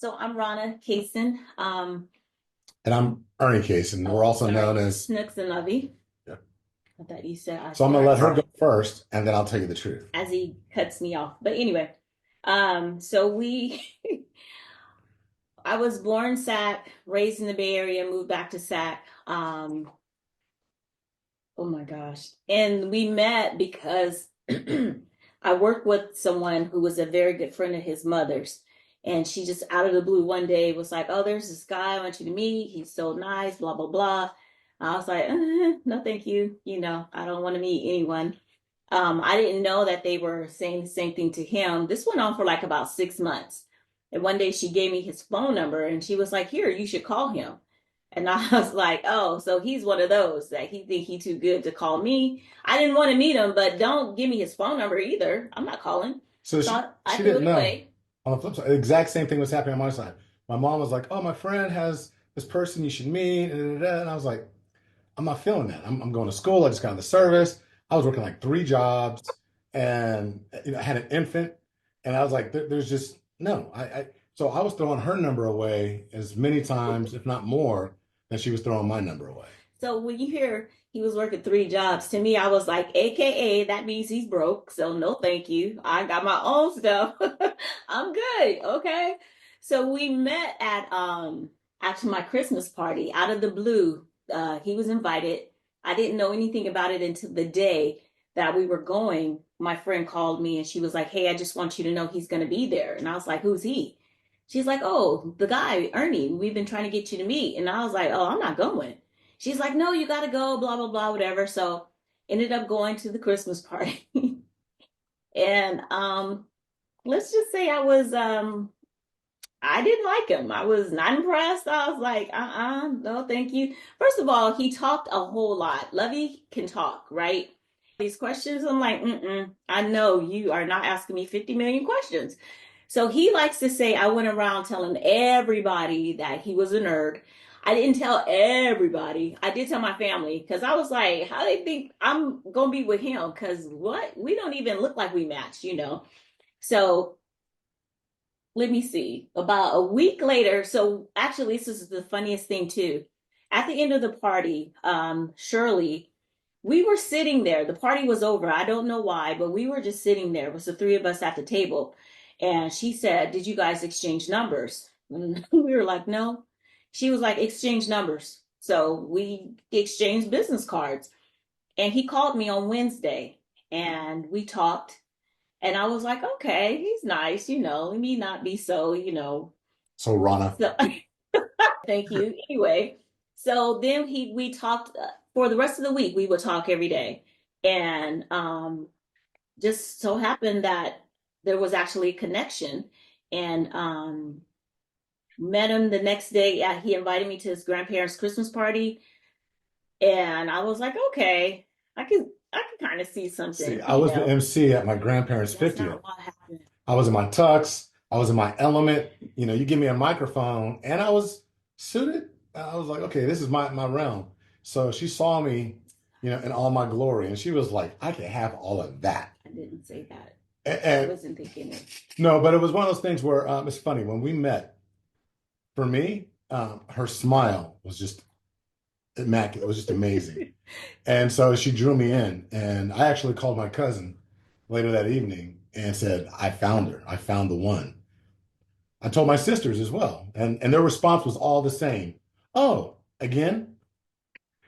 So I'm Ronna Kaysen. And I'm Ernie Case, and we're Oh, also known sorry, as. Snooks and Lovey. Yeah. I thought you said I So I'm gonna let start her go first, and then I'll tell you the truth. as he cuts me off. But anyway, so we, I was born Sac, raised in the Bay Area, moved back to Sac. Oh my gosh, and we met because I worked with someone who was a very good friend of his mother's. And she just out of the blue one day was like, "Oh, there's this guy I want you to meet. He's so nice, blah, blah, blah." I was like, "No, thank you. I don't want to meet anyone." I didn't know that they were saying the same thing to him. This went on for like about 6 months. And one day she gave me his phone number and she was like, "Here, you should call him." And I was like, "Oh, so he's one of those that he think he too good to call me." I didn't want to meet him, but don't give me his phone number either. I'm not calling. So So she I she threw didn't it know. away. On the flip side, the exact same thing was happening on my side. My mom was like, "Oh, my friend has this person you should meet," and I was like, "I'm not feeling that. I'm going to school. I just got out of the service. I was working like 3 jobs, and I had an infant, and I was like, there's just no. So I was throwing her number away as many times, if not more, than she was throwing my number away. So when you hear he was working 3 jobs, to me, I was like, AKA, that means he's broke. So no, thank you. I got my own stuff. I'm good. Okay. So we met at after my Christmas party out of the blue. He was invited. I didn't know anything about it until the day that we were going. My friend called me and she was like, "Hey, I just want you to know he's going to be there." And I was like, "Who's he?" She's like, "Oh, the guy, Ernie. We've been trying to get you to meet." And I was like, "Oh, I'm not going." She's like, "No, you gotta go, blah, blah, blah, whatever." So ended up going to the Christmas party. And let's just say I didn't like him. I was not impressed. I was like, no, thank you. First of all, he talked a whole lot. Lovey can talk, right? These questions, I'm like, I know you are not asking me 50 million questions. So he likes to say, I went around telling everybody that he was a nerd. I didn't tell everybody. I did tell my family because I was like, how they think I'm going to be with him? Because what? We don't even look like we matched. So let me see. About a week later, so actually, this is the funniest thing too. At the end of the party, Shirley, we were sitting there. The party was over. I don't know why, but we were just sitting there. It was the three of us at the table. And she said, "Did you guys exchange numbers?" And we were like, "No." She was like, "Exchange numbers." So we exchanged business cards. And he called me on Wednesday and we talked. And I was like, "Okay, he's nice. Let me not be so. So Rana, So thank you. Anyway, so then we talked for the rest of the week. We would talk every day, and just so happened that there was actually a connection, and met him the next day. Yeah, he invited me to his grandparents' Christmas party, and I was like, okay, I can kind of see see, something. I was the MC at my grandparents' That's 50th. not what happened. I was in my tux. I was in my element. You give me a microphone, and I was suited. I was like, okay, this is my realm. So she saw me, in all my glory, and she was like, I can have all of that. I didn't say that. I And wasn't thinking it. no, but it was one of those things where it's funny when we met. For me, her smile was just immaculate. It was just amazing. And so she drew me in, and I actually called my cousin later that evening and said, I found her. I found the one. I told my sisters as well, and their response was all the same. Oh, again?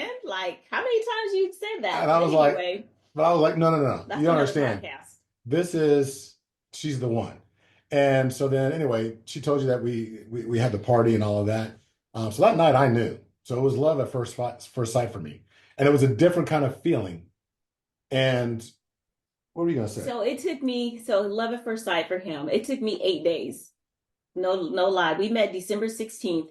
And like, how many times you said that? And I But was like, anyway, no, no, no, no. You that's don't another understand. podcast. She's the one. And so then anyway, she told you that we had the party and all of that. So that night I knew. So it was love at first sight for me. And it was a different kind of feeling. And what were you gonna say? So love at first sight for him. It took me 8 days. No, no lie. We met December 16th.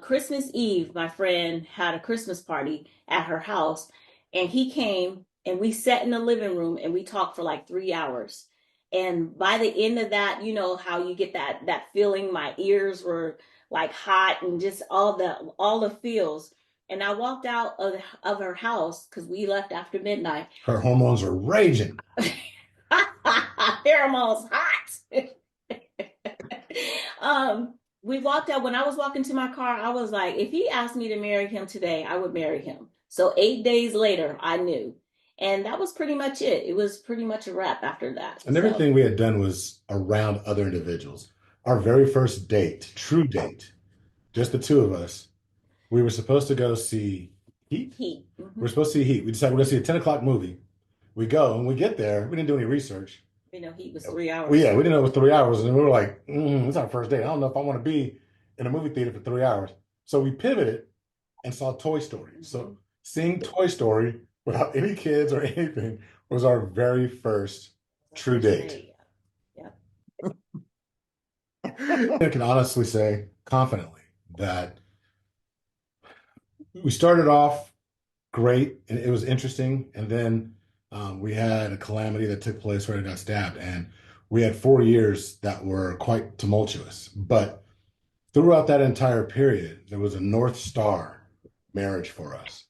Christmas Eve, my friend had a Christmas party at her house, and he came and we sat in the living room and we talked for like 3 hours. And by the end of that, you know how you get that feeling. My ears were like hot and just all the feels. And I walked out of her house because we left after midnight. Her hormones are raging. Pheromones hot. We walked out. When I was walking to my car, I was like, if he asked me to marry him today, I would marry him. So 8 days later, I knew. And that was pretty much it. It was pretty much a wrap after that. And So everything we had done was around other individuals. Our very first date, true date, just the two of us, we were supposed to go see Heat. Heat. We're supposed to see Heat. We decided we're going to see a 10 o'clock movie. We go and we get there. We didn't do any research. Heat was 3 hours. Well, yeah, we didn't know it was 3 hours. And we were like, it's our first date. I don't know if I want to be in a movie theater for 3 hours. So we pivoted and saw Toy Story. So seeing Toy Story without any kids or anything was our very first true date. Yeah. I can honestly say confidently that we started off great and it was interesting. And then we had a calamity that took place where I got stabbed. And we had 4 years that were quite tumultuous. But throughout that entire period, there was a North Star marriage for us.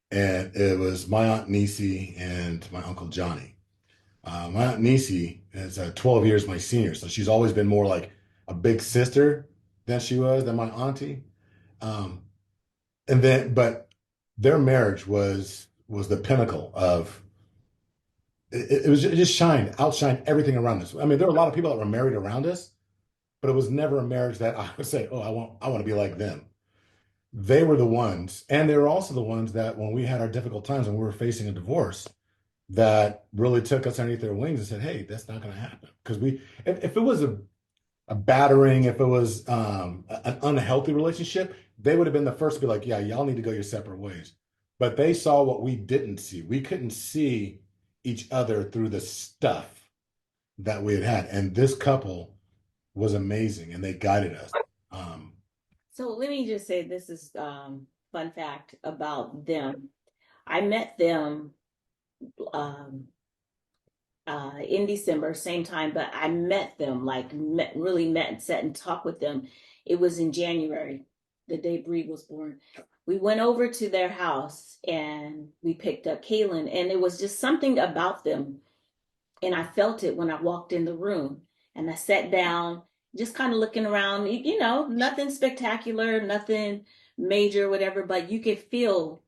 And it was my Aunt Nisi and my Uncle Johnny. My Aunt Nisi is 12 years my senior, so she's always been more like a big sister than my auntie. Um, but their marriage was the pinnacle of it just outshined everything around us. I mean, there were a lot of people that were married around us, but it was never a marriage that I would say, oh, I want to be like them. They were the ones, and they were also the ones that when we had our difficult times and we were facing a divorce, that really took us underneath their wings and said, hey, that's not going to happen. Because if it was a battering, if it was an unhealthy relationship, they would have been the first to be like, yeah, y'all need to go your separate ways. But they saw what we didn't see. We couldn't see each other through the stuff that we had. And this couple was amazing and they guided us. So let me just say this is fun fact about them. I met them um, in December, same time, but I met them, really met and sat and talked with them. It was in January, the day Bree was born. We went over to their house and we picked up Kaylin, and it was just something about them. And I felt it when I walked in the room and I sat down, just kind of looking around, nothing spectacular, nothing major, whatever, but you could feel,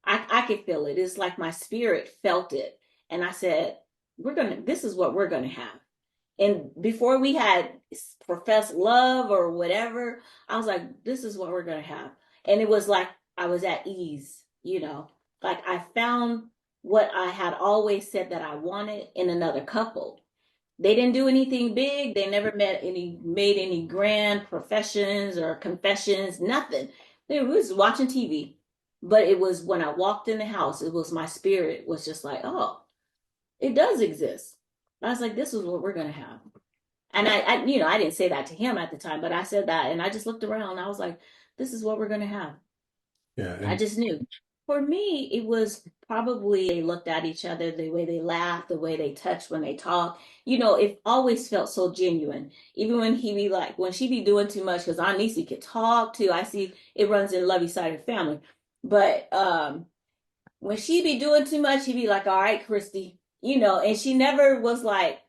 I could feel it. It's like my spirit felt it. And I said, this is what we're going to have. And before we had professed love or whatever, I was like, this is what we're going to have. And it was like I was at ease, like I found what I had always said that I wanted in another couple. They didn't do anything big. They never made any grand professions or confessions, nothing. They was watching TV. But it was when I walked in the house, it was my spirit was just like, oh, it does exist. I was like, this is what we're gonna have. And I didn't say that to him at the time, but I said that, and I just looked around. And I was like, this is what we're gonna have. Yeah, I just knew. For me, it was probably they looked at each other, the way they laughed, the way they touched when they talk. It always felt so genuine. Even when he be like, when she be doing too much, because Aunt Nisi could talk too. I see it runs in Lovey side of the family. But when she be doing too much, he be like, all right, Christy, and she never was like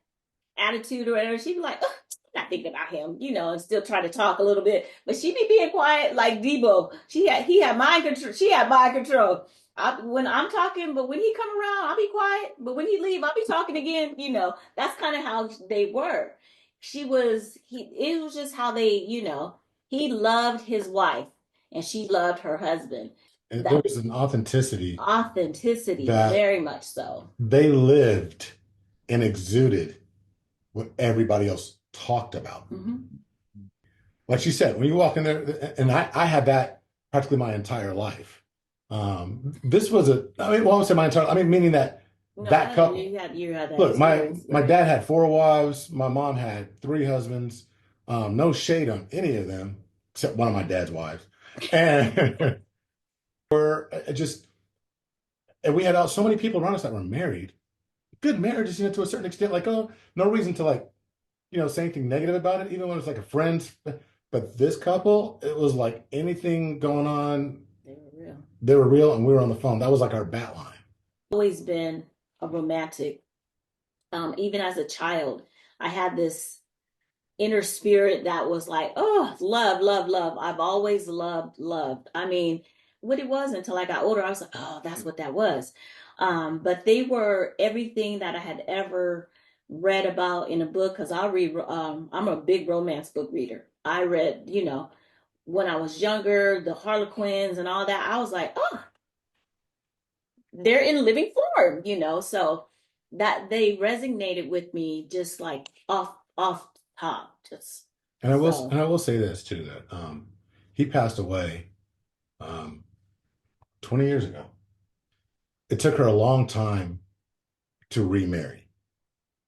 attitude or whatever. She'd be like, oh, not thinking about him, and still try to talk a little bit. But she be being quiet like Debo. He had mind control. She had mind control. When I'm talking, but when he come around, I'll be quiet. But when he leave, I'll be talking again. That's kind of how they were. It was just how he loved his wife and she loved her husband. And there was an authenticity that Very much so. they lived and exuded what everybody else talked about. Mm-hmm. Like she said, when you walk in there, and I had that practically my entire life. This was I won't say my entire, meaning that that couple. You had that Look, my right? dad had 4 wives. My mom had 3 husbands. No shade on any of them, except one of my dad's wives. And we're just, and we had so many people around us that were married. Good marriages, to a certain extent. Like, oh, no reason to say anything negative about it, even when it's like a friend. But this couple, it was like anything going on. They were real. They were real, and we were on the phone. That was like our bat line. Always been a romantic. Even as a child, I had this inner spirit that was like, oh, love, love, love. I've always loved, loved. I mean, what it was until I got older, I was like, oh, that's what that was. But they were everything that I had ever read about in a book. Because I'll read, I'm a big romance book reader. I read, when I was younger, the Harlequins and all that. I was like, oh, they're in living form. So that they resonated with me just like off top. Just And so I will say this too, that he passed away um 20 years ago. It took her a long time to remarry.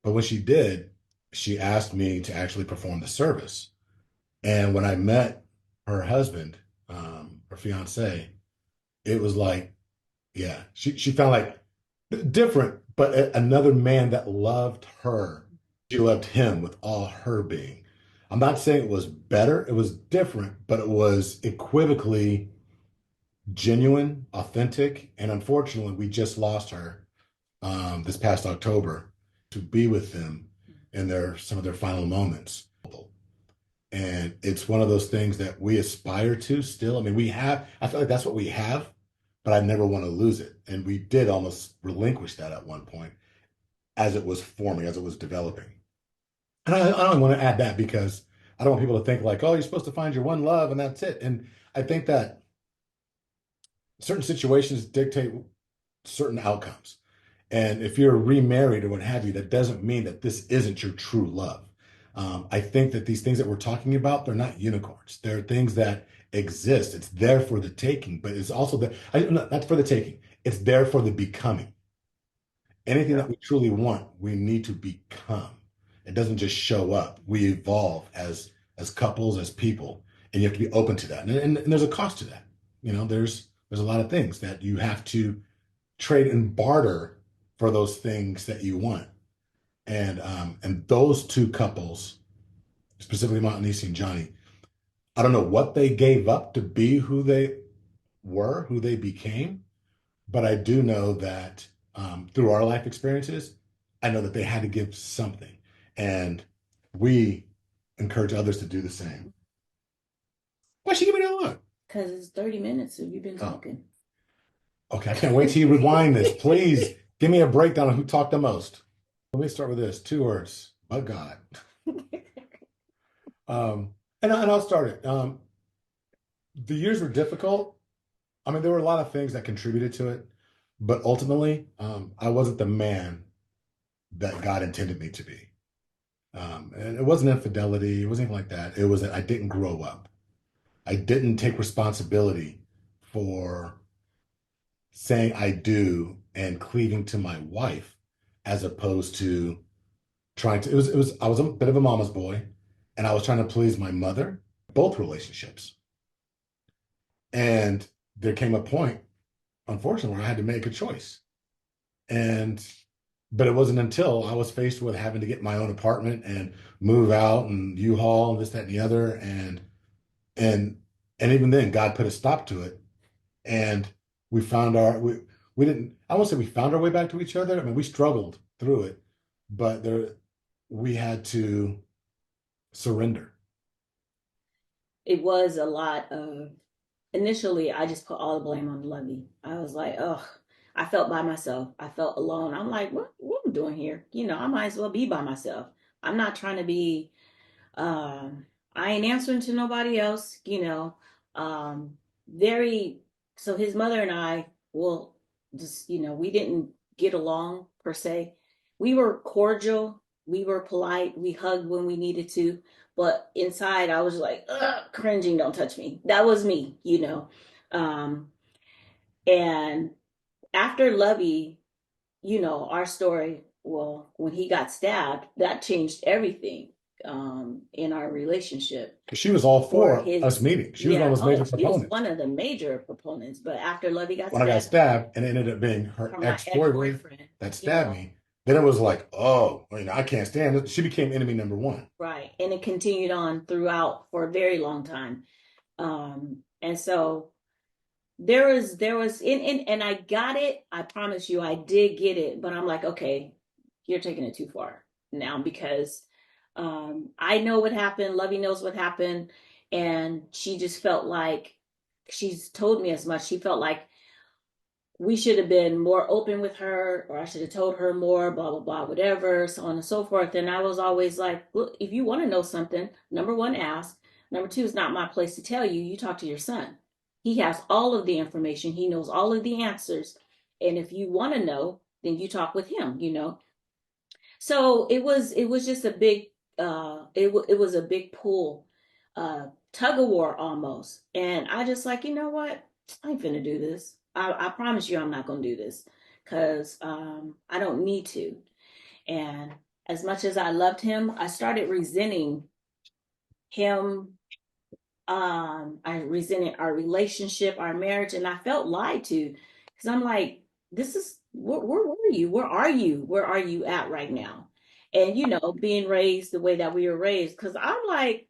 But when she did, she asked me to actually perform the service. And when I met her husband, her fiance, it was like, yeah, she found like different, but another man that loved her. She loved him with all her being. I'm not saying it was better, it was different, but it was equivocally genuine, authentic, and unfortunately, we just lost her this past October to be with them in some of their final moments. And it's one of those things that we aspire to still. I mean, I feel like that's what we have, but I never want to lose it. And we did almost relinquish that at one point as it was forming, as it was developing. And I don't want to add that because I don't want people to think like, oh, you're supposed to find your one love and that's it. And I think that certain situations dictate certain outcomes. And if you're remarried or what have you, that doesn't mean that this isn't your true love. I think that these things that we're talking about, they're not unicorns. They're things that exist. It's there for the taking, but it's also not for the taking. It's there for the becoming. Anything yeah. that we truly want, we need to become. It doesn't just show up. We evolve as couples, as people, and you have to be open to that. And there's a cost to that. There's a lot of things that you have to trade and barter for those things that you want. And those two couples, specifically Montanisi and Johnny, I don't know what they gave up to be who they were, who they became, but I do know that through our life experiences, I know that they had to give something. And we encourage others to do the same. Why she give me that look? Because it's 30 minutes and you've been Oh, talking. okay. I can't wait till you rewind this. Please give me a breakdown on who talked the most. Let me start with this. 2 words. But God. And I'll start it. The years were difficult. I mean, there were a lot of things that contributed to it, but ultimately, I wasn't the man that God intended me to be. And it wasn't infidelity. It wasn't anything like that. It was that I didn't grow up. I didn't take responsibility for saying I do and cleaving to my wife, as opposed to trying to. I was a bit of a mama's boy, and I was trying to please my mother, both relationships. And there came a point, unfortunately, where I had to make a choice. And but it wasn't until I was faced with having to get my own apartment and move out and U-Haul and this, that, and the other. And and even then, God put a stop to it. And we found we didn't, I won't say we found our way back to each other. I mean, we struggled through it, but we had to surrender. It was a lot of, initially, I just put all the blame on Lovey. I was like, oh, I felt by myself. I felt alone. I'm like, what am I doing here? I might as well be by myself. I'm not trying to be, um, I ain't answering to nobody else. Um, very, so his mother and I, well, just, we didn't get along per se. We were cordial. We were polite. We hugged when we needed to. But inside, I was like, ugh, cringing, don't touch me. That was me. Um, and after Lovey, our story, well, when he got stabbed, that changed everything in our relationship. Because she was all For for us his, meeting. She was one yeah, of those major oh, she was proponents. one of the major proponents. But after Lovey got When I got stabbed, stabbed, and it ended up being her from my ex-boyfriend ex-boyfriend, that you stabbed know, me, then it was like, oh, I can't stand it. She became enemy number one. right. And it continued on throughout for a very long time. And so there was and I got it. I promise you I did get it, but I'm like, okay, you're taking it too far now because I know what happened. Lovey knows what happened. And she just felt like, she's told me as much. She felt like we should have been more open with her, or I should have told her more, blah, blah, blah, whatever, so on and so forth. And I was always like, look, if you want to know something, number one, ask. Number two, it's not my place to tell you. You talk to your son. He has all of the information, he knows all of the answers. And if you want to know, then you talk with him. So it was just a big it was a big pull, tug of war almost. And I just like, you know what? I ain't finna do this. I promise you I'm not gonna do this because I don't need to. And as much as I loved him, I started resenting him. I resented our relationship, our marriage, and I felt lied to because I'm like, this is where were you? Where are you? Where are you at right now? And being raised the way that we were raised, because I'm like,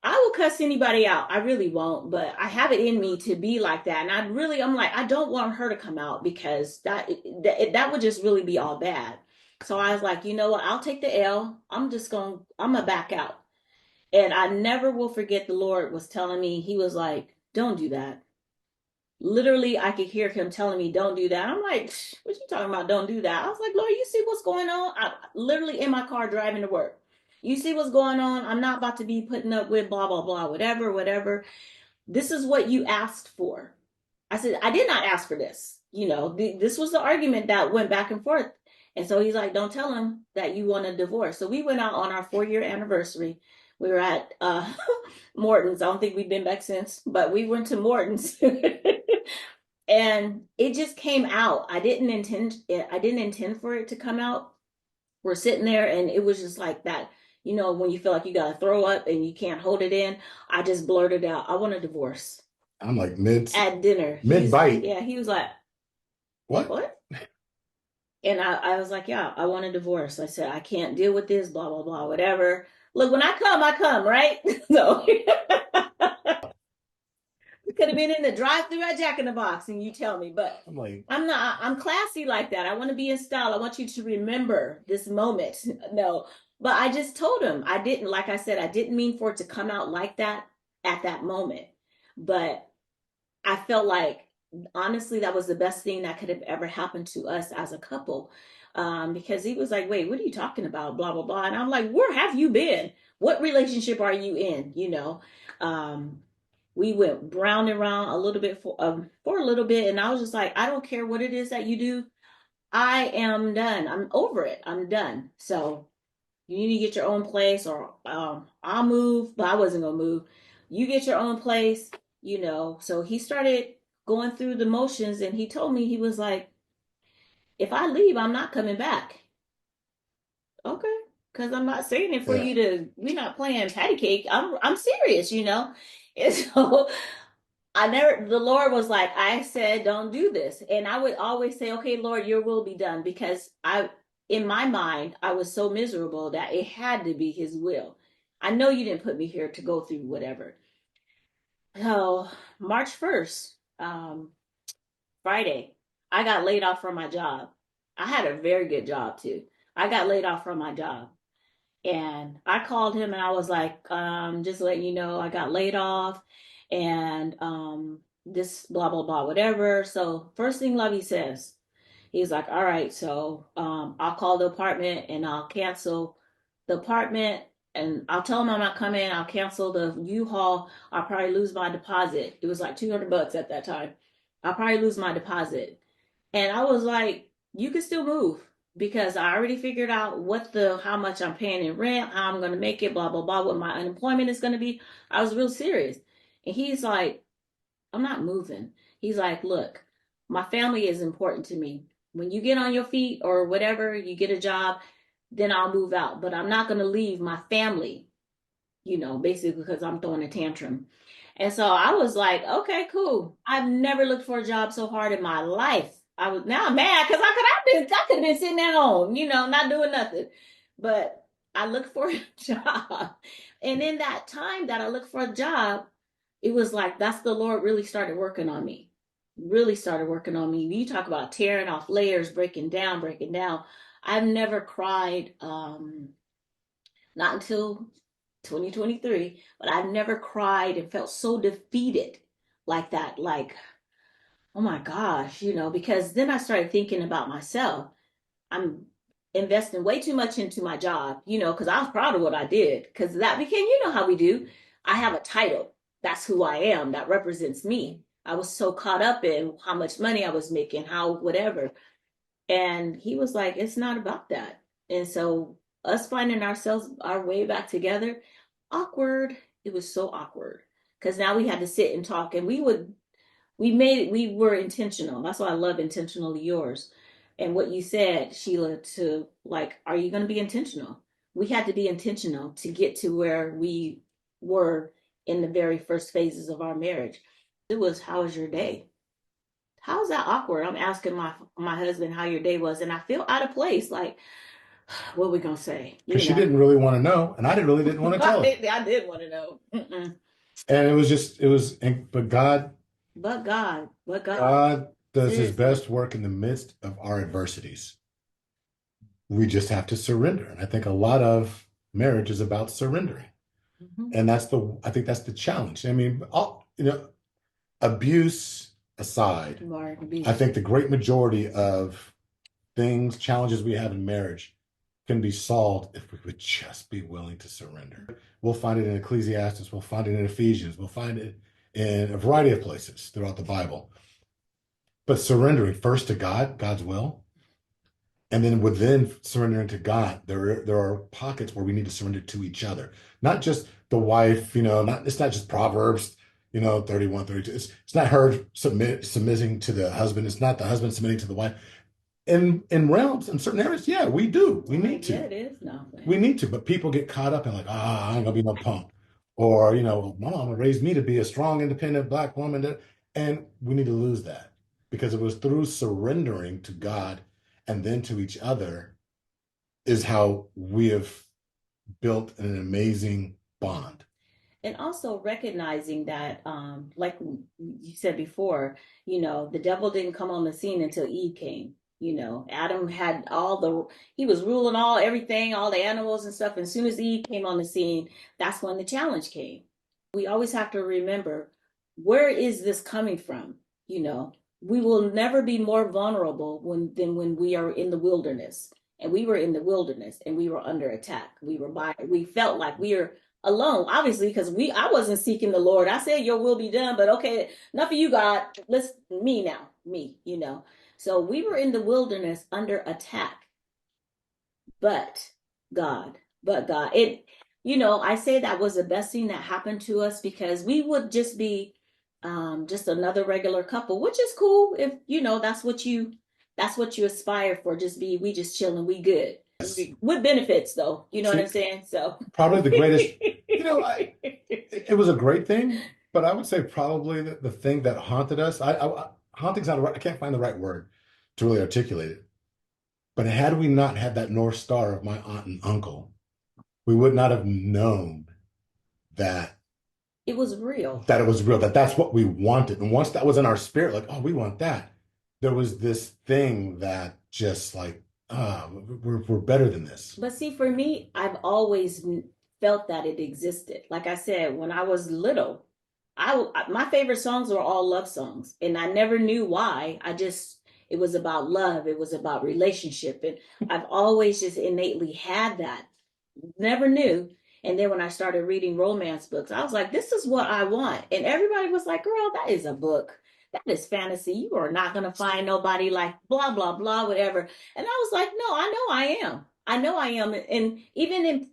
I will cuss anybody out. I really won't, but I have it in me to be like that. And I'm like, I don't want her to come out because that would just really be all bad. So I was like, you know what? I'll take the L. I'm gonna back out. And I never will forget the Lord was telling me, he was like, don't do that. Literally, I could hear him telling me, don't do that. I'm like, what you talking about? Don't do that. I was like, Lord, you see what's going on? I literally in my car driving to work. You see what's going on? I'm not about to be putting up with blah, blah, blah, whatever, whatever. This is what you asked for. I said, I did not ask for this. This was the argument that went back and forth. And so he's like, don't tell him that you want a divorce. So we went out on our 4-year anniversary. We were at Morton's. I don't think we've been back since, but we went to Morton's. And it just came out. I didn't intend for it to come out. We're sitting there and it was just like that. When you feel like you got to throw up and you can't hold it in, I just blurted out, I want a divorce I'm like mid at dinner. mid bite. Yeah, he was like, What? what? And I was like, yeah, I want a divorce. I said, I can't deal with this, blah, blah, blah, whatever. Look, when I come, right? So we could have been in the drive through at Jack in the Box and you tell me, but I'm like, I'm not, I'm classy like that. I want to be in style. I want you to remember this moment. No, but I just told him I didn't, like I said, I didn't mean for it to come out like that at that moment. But I felt like, honestly, that was the best thing that could have ever happened to us as a couple. Because he was like, wait, what are you talking about? Blah, blah, blah. And I'm like, where have you been? What relationship are you in? We went round and round a little bit for a little bit. And I was just like, I don't care what it is that you do. I am done. I'm over it. I'm done. So you need to get your own place, or I'll move, but I wasn't going to move. You get your own place. So he started going through the motions and he told me, he was like, if I leave, I'm not coming back. Okay. Because I'm not saying it for yeah. you to, we're not playing patty cake. I'm serious. And so the Lord was like, I said, don't do this. And I would always say, okay, Lord, your will be done. Because in my mind, I was so miserable that it had to be his will. I know you didn't put me here to go through whatever. So March 1st, Friday, I got laid off from my job. I had a very good job too. I got laid off from my job. And I called him and I was like, just letting you know, I got laid off and this blah, blah, blah, whatever. So first thing Lovey says, he's like, all right, so I'll call the apartment and I'll cancel the apartment and I'll tell him I'm not coming. I'll cancel the U-Haul. I'll probably lose my deposit. It was like $200 at that time. I'll probably lose my deposit. And I was like, you can still move because I already figured out how much I'm paying in rent, how I'm going to make it, blah, blah, blah, what my unemployment is going to be. I was real serious. And he's like, I'm not moving. He's like, look, my family is important to me. When you get on your feet or whatever, you get a job, then I'll move out. But I'm not going to leave my family, basically because I'm throwing a tantrum. And so I was like, okay, cool. I've never looked for a job so hard in my life. I was now mad because I could have been sitting at home, not doing nothing. But I looked for a job. And in that time that I looked for a job, it was like that's the Lord really started working on me. Really started working on me. You talk about tearing off layers, breaking down, breaking down. I've never cried not until 2023, but I've never cried and felt so defeated like that. Like, oh my gosh, because then I started thinking about myself. I'm investing way too much into my job, because I was proud of what I did. Because that became, how we do. I have a title. That's who I am. That represents me. I was so caught up in how much money I was making, how whatever. And he was like, it's not about that. And so us finding ourselves our way back together, awkward. It was so awkward because now we had to sit and talk, and we were intentional. That's why I love intentionally yours. And what you said, Sheila, to like, are you going to be intentional? We had to be intentional to get to where we were in the very first phases of our marriage. It was, how was your day? How's that awkward? I'm asking my husband how your day was, and I feel out of place. Like, what are we gonna say? Because she didn't really want to know, and I didn't want to tell her. I did want to know. And but God, God does his Seriously. best work in the midst of our adversities. We just have to surrender. And I think a lot of marriage is about surrendering. Mhm. And I think that's the challenge. I mean, abuse aside, I think the great majority of challenges we have in marriage can be solved if we would just be willing to surrender. We'll find it in Ecclesiastes, we'll find it in Ephesians, we'll find it in a variety of places throughout the Bible. But surrendering first to God, God's will, and then within surrendering to God, there are pockets where we need to surrender to each other, not just the wife. It's not just Proverbs, 31, 32. It's not her submitting to the husband. It's not the husband submitting to the wife. In realms, in certain areas, yeah, we do. We need to. Yeah, it is. No, We need to, but people get caught up in like, I ain't gonna be no punk. Or, mom raised me to be a strong, independent Black woman. And we need to lose that because it was through surrendering to God and then to each other is how we have built an amazing bond. And also recognizing that, like you said before, the devil didn't come on the scene until Eve came. Adam had he was ruling everything, all the animals and stuff. And as soon as Eve came on the scene, that's when the challenge came. We always have to remember, where is this coming from? We will never be more vulnerable than when we are in the wilderness. And we were in the wilderness and we were under attack. We felt like we were alone, obviously, because I wasn't seeking the Lord. I said, your will be done, but okay, enough of you, God. Let's me now, me. So we were in the wilderness under attack, but God, I say that was the best thing that happened to us because we would just be just another regular couple, which is cool if that's what you aspire for. We just chilling, we good. Yes. With benefits though, you know See, what I'm saying? So probably the greatest, it was a great thing, but I would say probably the thing that haunted us, haunting's not I can't find the right word to really articulate it. But had we not had that North Star of my aunt and uncle, we would not have known that it was real. That it was real, that's what we wanted. And once that was in our spirit, like, oh, we want that, there was this thing that just like, we're better than this. But see, for me, I've always felt that it existed. Like I said, when I was little, my favorite songs were all love songs, and I never knew why. It was about love, it was about relationship, and I've always just innately had that. Never knew. And then when I started reading romance books, I was like, this is what I want. And everybody was like, girl, that is a book. That is fantasy. You are not going to find nobody like blah, blah, blah, whatever. And I was like, no, I know I am. I know I am. And even in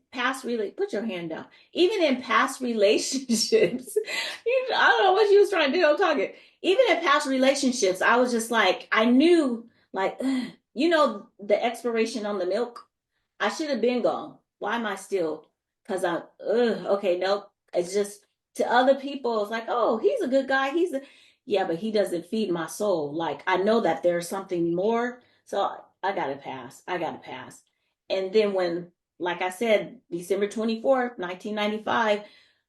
put your hand down. Even in past relationships, I don't know what you was trying to do. I'm talking. Even in past relationships, I was just like, I knew, like, the expiration on the milk. I should have been gone. Why am I still? Because okay, nope. It's just to other people, it's like, oh, he's a good guy. Yeah, but he doesn't feed my soul. Like, I know that there's something more. So I got to pass. I got to pass. And then like I said, December 24th, 1995,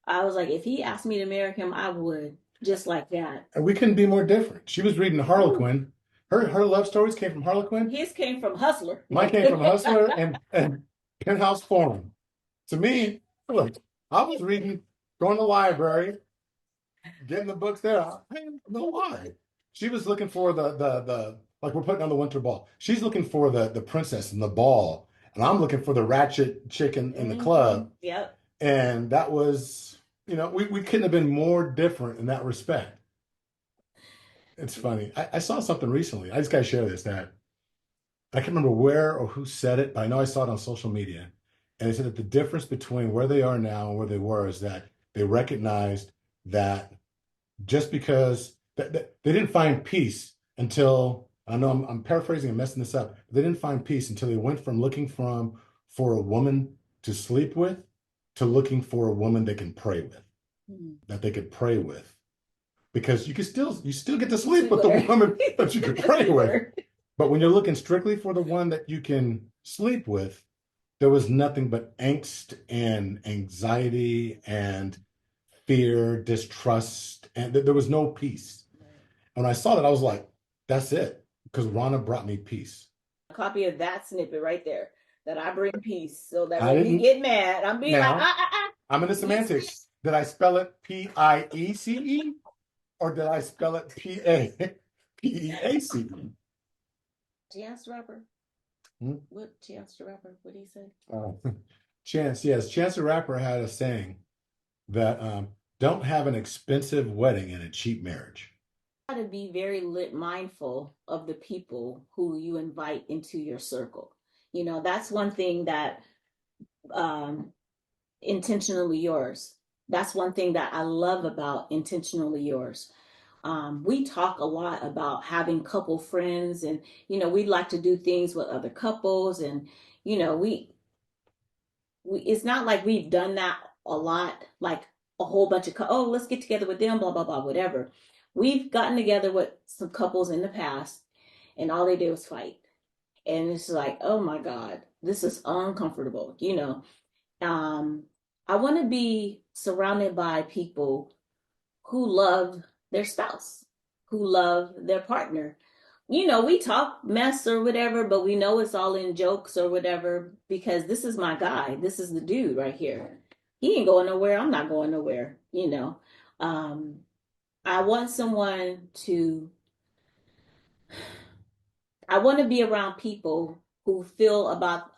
I was like, if he asked me to marry him, I would. Just like that. And we couldn't be more different. She was reading Harlequin. Her love stories came from Harlequin. His came from Hustler. Mine came from Hustler and Penthouse Forum. To me, look, I was reading, going to the library, getting the books there. I didn't know why. She was looking for the like we're putting on the winter ball. She's looking for the princess and the ball, and I'm looking for the ratchet chicken in the club. Yep. And that was, we couldn't have been more different in that respect. It's funny. I saw something recently. I just got to share this that I can't remember where or who said it, but I know I saw it on social media. And they said that the difference between where they are now and where they were is that they recognized that just because they didn't find peace until, I know I'm paraphrasing and messing this up, but they didn't find peace until they went from looking for a woman to sleep with to looking for a woman they can pray with, that they could pray with. Because you still get to sleep with the woman that you can pray with. But when you're looking strictly for the one that you can sleep with, there was nothing but angst and anxiety and fear, distrust, and there was no peace. And when I saw that, I was like, that's it. Because Ronna brought me peace. A copy of that snippet right there, that I bring peace, so that when you get mad, I'm being like, I'm in the semantics. Did I spell it Piece? Or did I spell it Peace? Chance the Rapper? What Chance the Rapper? What did he say? Chance, yes. Chance the Rapper had a saying that don't have an expensive wedding and a cheap marriage. To be very mindful of the people who you invite into your circle. That's one thing that intentionally yours. That's one thing that I love about intentionally yours. We talk a lot about having couple friends, and we like to do things with other couples, and we it's not like we've done that a lot, like a whole bunch of oh, let's get together with them, blah blah blah, whatever. We've gotten together with some couples in the past, and all they did was fight, and it's like, oh my god, this is uncomfortable. I want to be surrounded by people who love their spouse, who love their partner. We talk mess or whatever, but we know it's all in jokes or whatever, because this is my guy. This is the dude right here. He ain't going nowhere. I'm not going nowhere. I want someone to, I want to be around people who feel about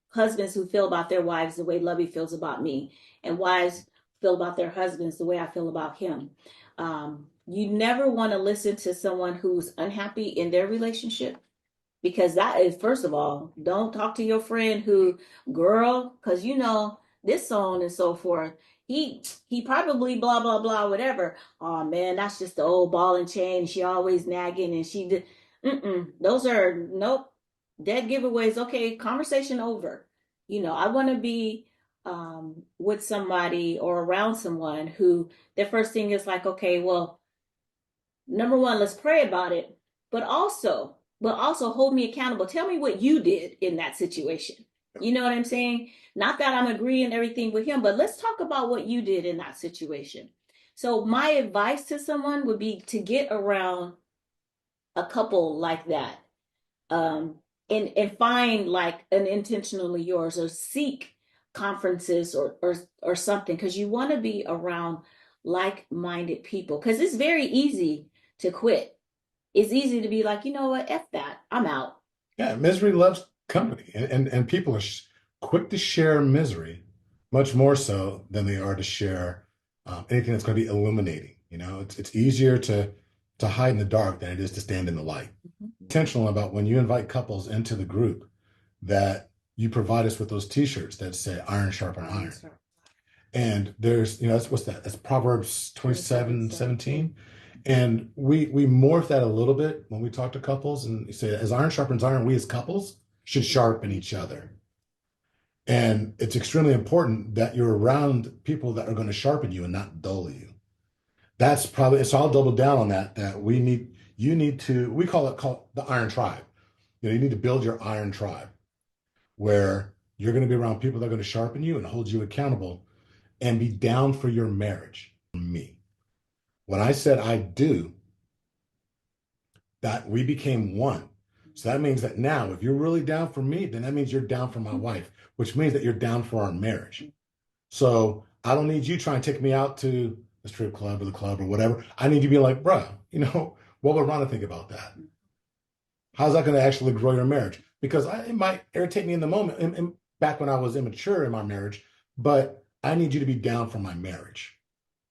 husbands who feel about their wives the way Lovey feels about me, and wives feel about their husbands the way I feel about him. You never want to listen to someone who's unhappy in their relationship, because that is, first of all, don't talk to your friend who, girl, because this so on and so forth. He probably blah blah blah whatever. Oh man, that's just the old ball and chain. She always nagging, and she did. Those are nope, dead giveaways. Okay, conversation over. I want to be with somebody or around someone who their first thing is like, okay, well, number one, let's pray about it, but also hold me accountable. Tell me what you did in that situation. You know what I'm saying? Not that I'm agreeing everything with him, but let's talk about what you did in that situation. So my advice to someone would be to get around a couple like that, and find like an intentionally yours, or seek conferences or something, because you want to be around like-minded people, because it's very easy to quit. It's easy to be like, you know what, F that, I'm out. Yeah, misery loves company, and people are quick to share misery, much more so than they are to share anything that's going to be illuminating. It's easier to hide in the dark than it is to stand in the light. Intentional about when you invite couples into the group that you provide us with those T-shirts that say "Iron sharpen iron." And there's, what's that? That's Proverbs 27:17. And we morph that a little bit when we talk to couples and say, as iron sharpens iron, we as couples should sharpen each other. And it's extremely important that you're around people that are going to sharpen you and not dull you. That's probably, so I'll double down on that you need to, we call it the iron tribe. You need to build your iron tribe where you're going to be around people that are going to sharpen you and hold you accountable and be down for your marriage. Me. When I said I do, that we became one. So that means that now, if you're really down for me, then that means you're down for my wife, which means that you're down for our marriage. So I don't need you trying to take me out to the strip club or whatever. I need you to be like, bruh, what would Ronna think about that? How's that going to actually grow your marriage? Because it might irritate me in the moment, and back when I was immature in my marriage, but I need you to be down for my marriage.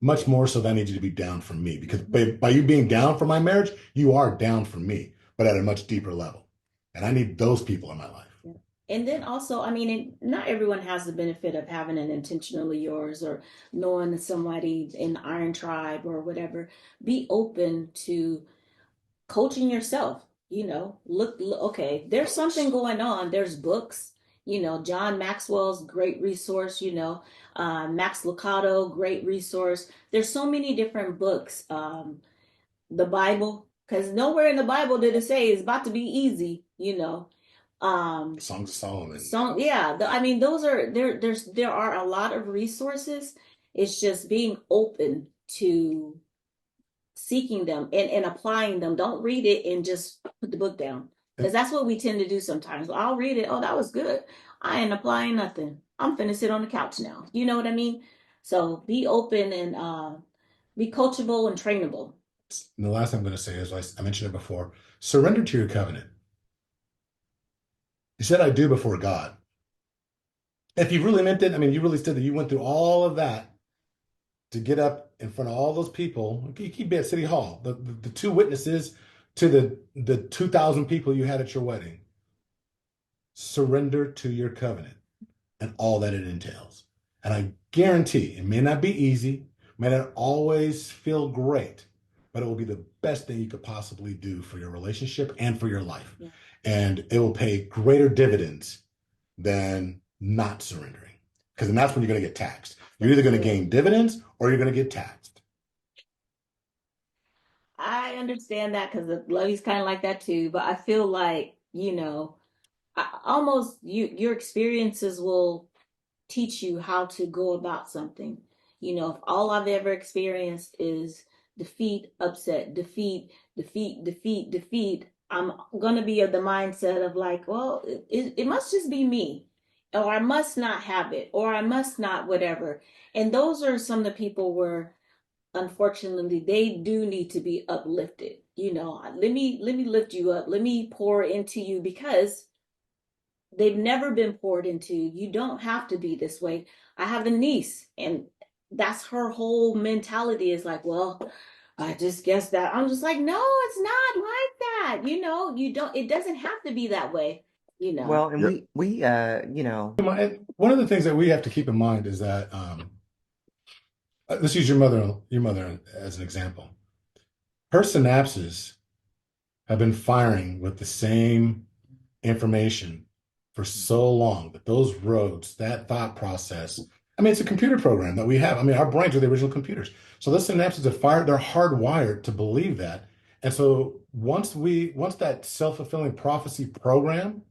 Much more so than I need you to be down for me. Because by you being down for my marriage, you are down for me, but at a much deeper level. And I need those people in my life. Yeah. And then also, I mean, not everyone has the benefit of having an intentionally yours or knowing somebody in the Iron Tribe or whatever. Be open to coaching yourself. Look, okay, there's something going on. There's books. John Maxwell's great resource. Max Lucado, great resource. There's so many different books. The Bible, because nowhere in the Bible did it say it's about to be easy. Songs of Solomon. Yeah, I mean, those are there are a lot of resources. It's just being open to seeking them and applying them. Don't read it and just put the book down, because that's what we tend to do sometimes. I'll read it. Oh, that was good. I ain't applying nothing. I'm finna sit on the couch now. You know what I mean? So be open and be coachable and trainable. And the last thing I'm going to say is, I mentioned it before, surrender to your covenant. You said I do before God. If you really meant it, I mean, you really said that you went through all of that to get up in front of all those people. You keep being at City Hall, the two witnesses to the 2,000 people you had at your wedding. Surrender to your covenant and all that it entails. And I guarantee it may not be easy, may not always feel great, but it will be the best thing you could possibly do for your relationship and for your life. Yeah. And it will pay greater dividends than not surrendering. Because then that's when you're going to get taxed. You're either going to gain dividends or you're going to get taxed. I understand that because Lovey's kind of like that too. But I feel like, almost your experiences will teach you how to go about something. If all I've ever experienced is defeat, upset, defeat, defeat, defeat, defeat, I'm gonna be of the mindset of like, well, it must just be me, or I must not have it, or I must not whatever. And those are some of the people where unfortunately they do need to be uplifted. Let me lift you up. Let me pour into you because they've never been poured into. You don't have to be this way. I have a niece, and that's her whole mentality is like, well, I just guess that. I'm just like, no, it's not like that. You don't, it doesn't have to be that way, you know. Well, and Yep. we One of the things that we have to keep in mind is that let's use your mother as an example. Her synapses have been firing with the same information for so long that those roads, that thought process, I mean, it's a computer program that we have. I mean, our brains are the original computers. So those synapses are fired, they're hardwired to believe that. And so once that self-fulfilling prophecy program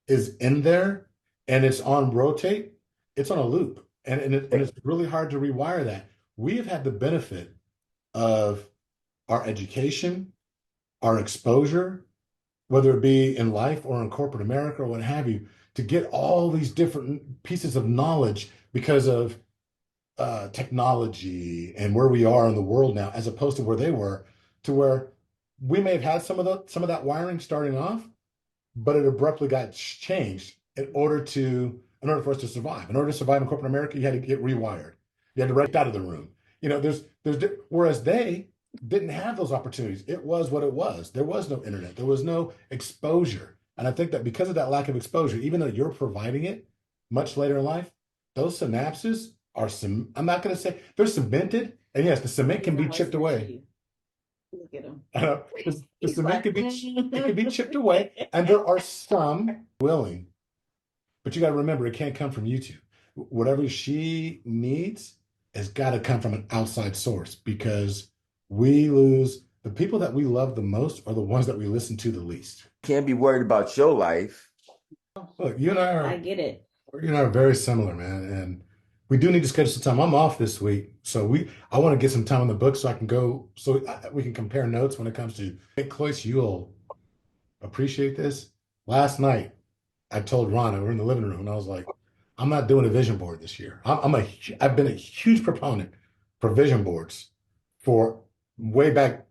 is in there and it's on rotate, it's on a loop. And it's really hard to rewire that. We have had the benefit of our education, our exposure, whether it be in life or in corporate America or what have you, to get all these different pieces of knowledge because of technology and where we are in the world now, as opposed to where they were, to where we may have had some of that wiring starting off, but it abruptly got changed in order for us to survive. In order to survive in corporate America, you had to get rewired. You had to break out of the room. Whereas they didn't have those opportunities. It was what it was. There was no internet. There was no exposure. And I think that because of that lack of exposure, even though you're providing it much later in life, those synapses I'm not going to say they're cemented. And yes, the cement can be chipped away. Look at him. The cement can be chipped away, and there are some willing, but you got to remember it can't come from YouTube. Whatever she needs has got to come from an outside source, because we lose the people that we love the most are the ones that we listen to the least. can't be worried about your life. Look, you and I I get it. are very similar, man, and we do need to schedule some time. I'm off this week, so I want to get some time on the book so I can go, so we can compare notes when it comes to. I think, Cloyce, you'll appreciate this. Last night, I told Ronna, we're in the living room, and I was like, I'm not doing a vision board this year. I've been a huge proponent for vision boards for way back,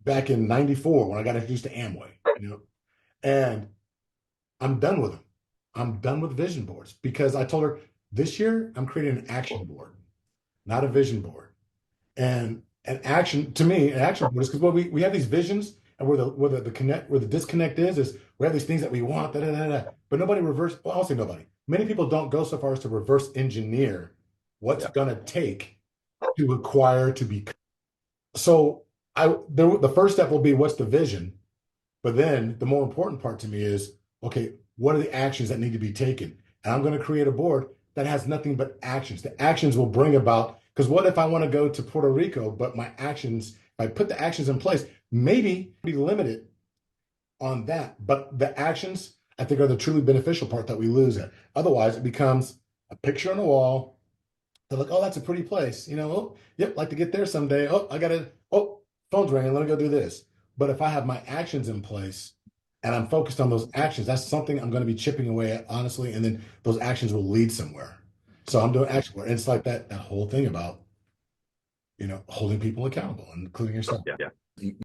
back in '94 when I got introduced to Amway, and I'm done with them. I'm done with vision boards because I told her this year I'm creating an action board, not a vision board. And an action to me, an action board is because we have these visions and where the disconnect is we have these things that we want, but nobody reverse. Well, I'll say nobody. Many people don't go so far as to reverse engineer what's gonna take to acquire to be. So the first step will be what's the vision, but then the more important part to me is okay, what are the actions that need to be taken? And I'm going to create a board that has nothing but actions. The actions will bring about, because what if I want to go to Puerto Rico, but my actions, if I put the actions in place, maybe be limited on that. But the actions, I think, are the truly beneficial part that we lose at. Otherwise, it becomes a picture on the wall. They're like, oh, that's a pretty place. Oh, yep, like to get there someday. Oh, phone's ringing. Let me go do this. But if I have my actions in place and I'm focused on those actions, that's something I'm going to be chipping away at, honestly. And then those actions will lead somewhere. So I'm doing action work. And it's like that whole thing about, holding people accountable, including yourself. Yeah.